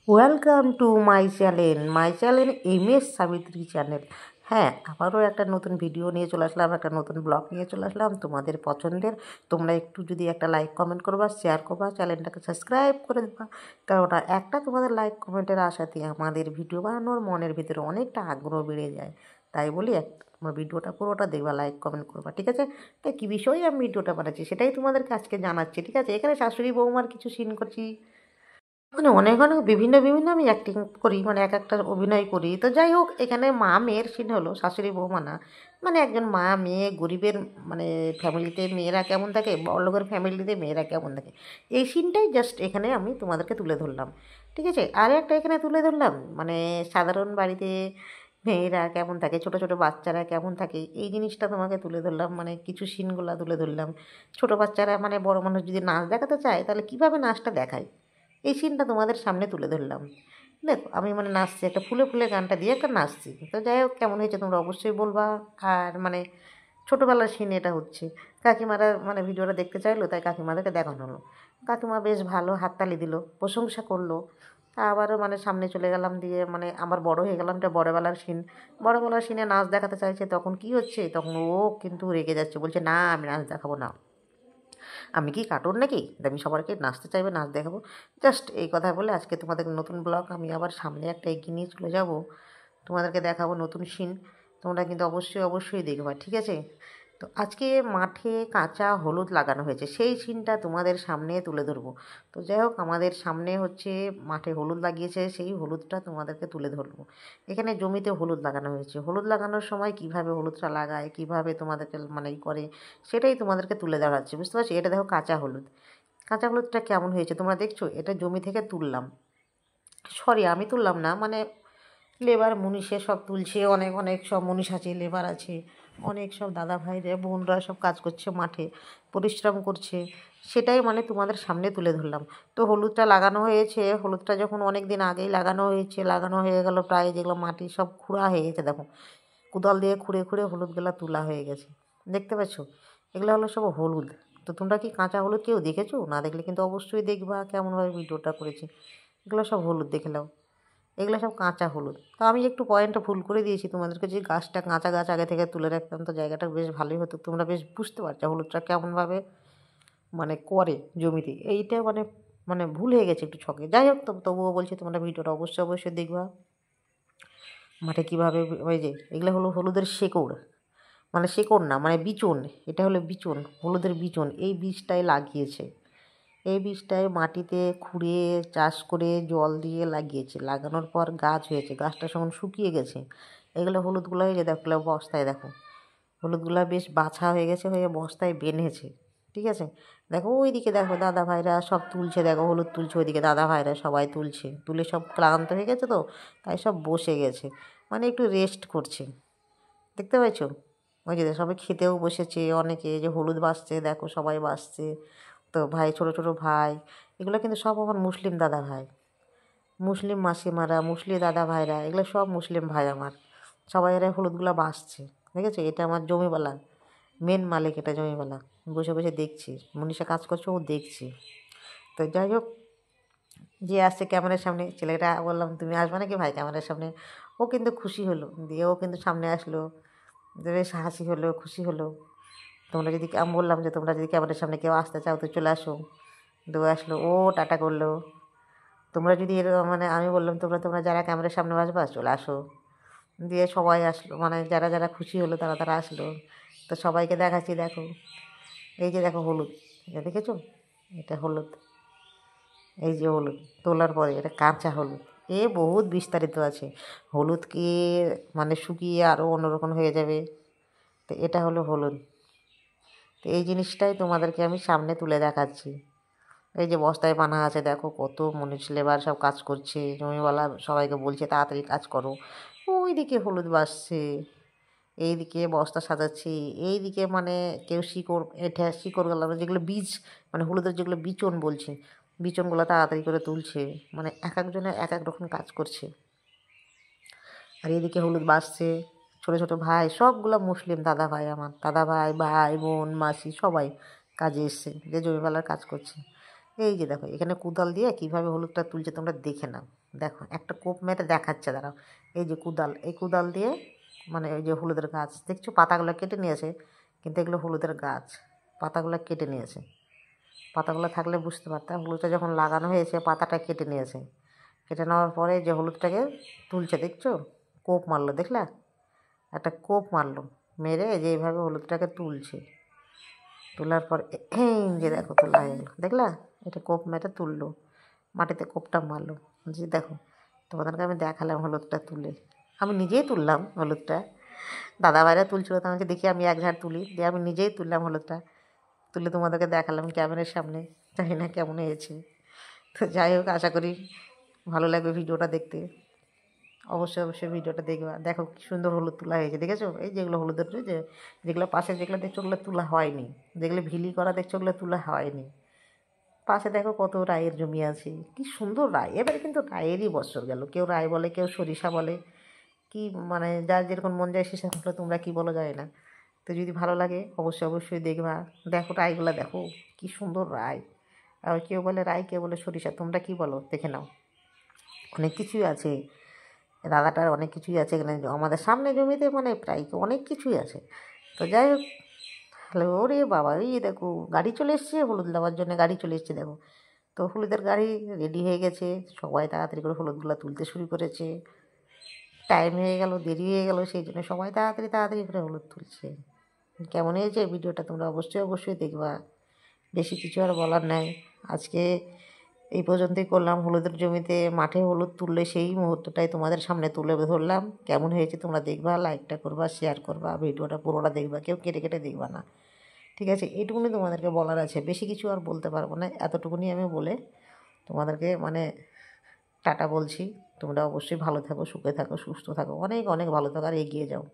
Welcome to my channel MS Savitri channel. হ্যাঁ, আবারও একটা নতুন ভিডিও নিয়ে চলে আসলাম, একটা নতুন ব্লগ নিয়ে চলে আসলাম তোমাদের পছন্দের। তোমরা একটু যদি একটা লাইক কমেন্ট করবা, শেয়ার করবা, চ্যানেলটাকে সাবস্ক্রাইব করে দেবা, কারণ একটা তোমাদের লাইক কমেন্টের আশাতে আমাদের ভিডিও বানানোর মনের ভিতরে অনেকটা আগ্রহ বেড়ে যায়। তাই বলি আমার ভিডিওটা পুরোটা দেখবা, লাইক কমেন্ট করবা, ঠিক আছে? তাই কী বিষয়ে আমি ভিডিওটা বানাচ্ছি সেটাই তোমাদেরকে আজকে জানাচ্ছি, ঠিক আছে? এখানে শাশুড়ি বৌমার কিছু সিন করছি, মানে অনেক অনেক বিভিন্ন বিভিন্ন আমি অ্যাক্টিং করি, মানে এক একটা অভিনয় করি। তো যাই হোক, এখানে মা মেয়ের সিন হলো, শাশুড়ি বৌমা না, মানে একজন মা মেয়ে, গরিবের মানে ফ্যামিলিতে মেয়েরা কেমন থাকে, বড়লোকের ফ্যামিলিতে মেয়েরা কেমন থাকে, এই সিনটাই জাস্ট এখানে আমি তোমাদেরকে তুলে ধরলাম, ঠিক আছে? আর একটা এখানে তুলে ধরলাম মানে সাধারণ বাড়িতে মেয়েরা কেমন থাকে, ছোট ছোট বাচ্চারা কেমন থাকে, এই জিনিসটা তোমাকে তুলে ধরলাম, মানে কিছু সিনগুলো তুলে ধরলাম। ছোট বাচ্চারা মানে বড় মানুষ যদি নাচ দেখাতে চায় তাহলে কীভাবে নাচটা দেখায়, এই সিনটা তোমাদের সামনে তুলে ধরলাম। দেখো আমি মানে নাচছি, একটা ফুলে ফুলে গানটা দিয়ে একটা নাচছি। তো যাই হোক, কেমন হয়েছে তোমরা অবশ্যই বলবা। আর মানে ছোটোবেলার সিন এটা হচ্ছে, কাকিমারা মানে ভিডিওটা দেখতে চাইলো, তাই কাকিমাদেরকে দেখানো হলো। কাকিমা বেশ ভালো হাততালি দিল, প্রশংসা করলো। আবারও মানে সামনে চলে গেলাম, দিয়ে মানে আবার বড় হয়ে গেলাম, এটা বড়বেলার সিন। বড়বেলার সিনে নাচ দেখাতে চাইছে, তখন কি হচ্ছে, তখন ও কিন্তু রেগে যাচ্ছে, বলছে না আমি নাচ দেখাবো না, আমি কি কার্টুন নাকি আমি সবাইকে নাচতে চাইবে নাচ দেখাবো। জাস্ট এই কথা বলে আজকে তোমাদের নতুন ব্লগ আমি আবার সামনে একটা এগিয়ে নিয়ে চলে যাব, তোমাদেরকে দেখাবো নতুন সিন। তোমরা কিন্তু অবশ্যই অবশ্যই দেখবা, ঠিক আছে? তো আজকে মাঠে কাঁচা হলুদ লাগানো হয়েছে, সেই সিনটা তোমাদের সামনে তুলে ধরবো। তো যাই হোক, আমাদের সামনে হচ্ছে মাঠে হলুদ লাগিয়েছে, সেই হলুদটা তোমাদেরকে তুলে ধরবো। এখানে জমিতে হলুদ লাগানো হয়েছে, হলুদ লাগানোর সময় কিভাবে হলুদটা লাগায়, কিভাবে তোমাদেরকে মানে করে, সেটাই তোমাদেরকে তুলে ধরা হচ্ছে, বুঝতে পারছি? এটা দেখো কাঁচা হলুদ, কাঁচা হলুদটা কেমন হয়েছে তোমরা দেখছো? এটা জমি থেকে তুললাম, সরি আমি তুললাম না, মানে লেবার মুনিশে সব তুলছে, অনেক অনেক সব মুনিশ আছে, লেবার আছে, অনেক সব দাদা ভাইরা বোনরা সব কাজ করছে, মাঠে পরিশ্রম করছে, সেটাই মানে তোমাদের সামনে তুলে ধরলাম। তো হলুদটা লাগানো হয়েছে, হলুদটা যখন অনেক দিন আগেই লাগানো হয়েছে, লাগানো হয়ে গেল প্রায়, যেগুলো মাটি সব খুঁড়া হয়ে গেছে, দেখো কোদাল দিয়ে খুঁড়ে খুঁড়ে হলুদগুলো তোলা হয়ে গেছে, দেখতে পাচ্ছ? এগুলো হলো সব হলুদ। তো তোমরা কি কাঁচা হলুদ কেউ দেখেছো? না দেখলে কিন্তু অবশ্যই দেখবা কেমনভাবে ভিডিওটা করেছি। এগুলো সব হলুদ দেখে নাও, এগুলো সব কাঁচা হলুদ। তো আমি একটু পয়েন্টটা ভুল করে দিয়েছি তোমাদেরকে, যে গাছটা কাঁচা গাছ আগে থেকে তুলে রাখতাম তো জায়গাটা বেশ ভালোই হতো, তোমরা বেশ বুঝতে পারছো হলুদটা কেমনভাবে মানে করে জমিতে। এইটা মানে মানে ভুল হয়ে গেছে একটু ছকে। যাই হোক, তবুও বলছি তোমরা ভিডিওটা অবশ্যই অবশ্যই দেখবা। মাঠে কীভাবে ওই যে এগুলো হলো হলুদের শেকড়, মানে শেকড় না, মানে বিচন, এটা হলো বিচন, হলুদের বিচন, এই বীজটাই লাগিয়েছে। এই বীজটায় মাটিতে খুঁড়ে চাষ করে জল দিয়ে লাগিয়েছে, লাগানোর পর গাছ হয়েছে, গাছটা যখন শুকিয়ে গেছে, এগুলো হলুদগুলো এই যে দেখো বস্তায়, দেখো হলুদগুলো বেশ বাছা হয়ে গেছে, হয়ে বস্তায় বেঁধেছে, ঠিক আছে? দেখো ওইদিকে দেখো দাদা ভাইরা সব তুলছে, দেখো হলুদ তুলছে, ওইদিকে দাদা ভাইরা সবাই তুলছে, তুলে সব ক্লান্ত হয়ে গেছে, তো তাই সব বসে গেছে, মানে একটু রেস্ট করছে, দেখতে পাচ্ছ? ওই যে সবাই খেতেও বসেছে, অনেকে যে হলুদ বাসছে, দেখো সবাই বাসছে। তো ভাই, ছোট ছোট ভাই, এগুলো কিন্তু সব আমার মুসলিম দাদা ভাই, মুসলিম মাসিমারা, মুসলিম দাদা ভাইরা, এগুলো সব মুসলিম ভাই আমার। সবাই এরা হলুদগুলো বাসছে, ঠিক আছে? এটা আমার জমিওয়ালা, মেন মালিক, এটা জমিওয়ালা বসে বসে দেখছি, মনীষা কাজ করছে, ও দেখছি। তো যাই হোক, যে আসছে ক্যামেরার সামনে, ছেলেটা বললাম তুমি আসবে নাকি ভাই ক্যামেরার সামনে, ও কিন্তু খুশি হলো, দিয়ে ও কিন্তু সামনে আসলো, বেশ হাসি হলো, খুশি হলো। তোমরা যদি, আমি বললাম যে তোমরা যদি ক্যামেরার সামনে কেউ আসতে চাও তো চলে আসো, তো আসলো, ও টাটা করলো। তোমরা যদি মানে আমি বললাম তোমরা তোমরা যারা ক্যামেরার সামনে আসবা চলে আসো, দিয়ে সবাই আসলো, মানে যারা যারা খুশি হলো তারা তারা আসলো। তো সবাইকে দেখাচ্ছি, দেখো এই যে দেখো হলুদ, এটা দেখেছো? এটা হলুদ, এই যে হলুদ তোলার পরে এটা কাঁচা হলুদ, এ বহুত বিস্তারিত আছে, হলুদকে মানে শুকিয়ে আরও অন্যরকম হয়ে যাবে। তো এটা হলো হলুদ। তো এই জিনিসটাই তোমাদেরকে আমি সামনে তুলে দেখাচ্ছি। এই যে বস্তায় বাঁধা আছে, দেখো কত মনীষ লেবার সব কাজ করছে, জমিওয়ালা সবাইকে বলছে তাড়াতাড়ি কাজ করো। ওইদিকে হলুদ বাসছে, এইদিকে বস্তা সাজাচ্ছি, এইদিকে মানে কেউ শিকড়, এটা শিকড়গুলো যেগুলো বীজ, মানে হলুদের যেগুলো বিচন বলছে, বিচনগুলো তাড়াতাড়ি করে তুলছে, মানে এক একজনের এক এক রকম কাজ করছে। আর এইদিকে হলুদ বাসছে, ছোটো ছোটো ভাই সবগুলো মুসলিম দাদা ভাই, আমার দাদা ভাই, ভাই বোন মাসি সবাই কাজে এসছে, যে জমিওয়ালার কাজ করছে। এই যে দেখো এখানে কোদাল দিয়ে কীভাবে হলুদটা তুলছে তোমরা দেখে নাও। দেখো একটা কোপ মেরে দেখাচ্ছে দাঁড়াও। এই যে কোদাল, এই কোদাল দিয়ে মানে ওই যে হলুদের গাছ দেখছো পাতাগুলো কেটে নিয়েছে, কিন্তু এগুলো হলুদের গাছ, পাতাগুলো কেটে নিয়েছে। পাতাগুলো থাকলে বুঝতে পারতাম। হলুদটা যখন লাগানো হয়েছে পাতাটা কেটে নিয়েছে, কেটে নেওয়ার পরে যে হলুদটাকে তুলছে দেখছো, কোপ মারলো দেখলা, একটা কোপ মারলো, মেরে যে এইভাবে হলুদটাকে তুলছে। তোলার পর এই যে দেখো তোলা হয়ে গেলো দেখলা, এটা কোপ মেরে তুললো, মাটিতে কোপটা মারলো। যে দেখো তোমাদেরকে আমি দেখালাম হলুদটা তুলে, আমি নিজেই তুললাম হলুদটা। দাদা ভাইরা তুলছিল তো আমাকে দেখি আমি এক ঝাড় তুলি দিয়ে আমি নিজেই তুললাম হলুদটা, তুলে তোমাদেরকে দেখালাম ক্যামেরার সামনে। জানি না কেমন হয়েছে। তো যাই হোক, আশা করি ভালো লাগবে ভিডিওটা দেখতে। অবশ্যই অবশ্যই ভিডিওটা দেখবা। দেখো কী সুন্দর হলুদ তোলা হয়েছে, দেখেছো? এই যেগুলো হলুদের যে যেগুলো পাশে যেগুলো দেখছো ওগুলো তোলা হয়নি, যেগুলো ভিলি করা দেখছো ওগুলো তোলা হয়নি। পাশে দেখো কত রায়ের জমি আছে, কি সুন্দর রায়। এবারে কিন্তু রায়েরই বছর গেল, কেউ রায় বলে, কেউ সরিষা বলে, কি মানে যার যেরকম মন যায় সেসব হলো, তোমরা কি বলো যায় না। তো যদি ভালো লাগে অবশ্যই অবশ্যই দেখবা। দেখো রায়গুলো দেখো, কি সুন্দর রায়। আর কেউ বলে রায়, কেউ বলে সরিষা, তোমরা কি বলো দেখে নাও। অনেক কিছুই আছে দাদাটার, অনেক কিছুই আছে এখানে আমাদের সামনে জমিতে, মানে প্রায় অনেক কিছুই আছে। তো যাই হোক, হ্যালো, ওরে বাবা এই দেখো গাড়ি চলে এসছে, হলুদ দেওয়ার জন্য গাড়ি চলে এসছে দেখো। তো হলুদের গাড়ি রেডি হয়ে গেছে, সবাই তাড়াতাড়ি করে হলুদগুলো তুলতে শুরু করেছে। টাইম হয়ে গেল, দেরি হয়ে গেল, সেই জন্য সবাই তাড়াতাড়ি তাড়াতাড়ি করে হলুদ তুলছে। কেমন হয়েছে ভিডিওটা তোমরা অবশ্যই অবশ্যই দেখবা। বেশি কিছু আর বলার নাই। আজকে এই পর্যন্তই করলাম। হলুদের জমিতে মাঠে হলুদ তুললে সেই মুহূর্তটাই তোমাদের সামনে তুলে ধরলাম। কেমন হয়েছে তোমরা দেখবা, লাইকটা করবা, শেয়ার করবা, ভিডিওটা পুরোটা দেখবা, কেউ কেটে কেটে দেখবা না। ঠিক আছে, এইটুকুনি তোমাদেরকে বলার আছে, বেশি কিছু আর বলতে পারবো না। এতটুকুনি আমি বলে তোমাদেরকে মানে টাটা বলছি। তোমরা অবশ্যই ভালো থাকো, সুখে থাকো, সুস্থ থাকো, অনেক অনেক ভালো থাকো আর এগিয়ে যাও।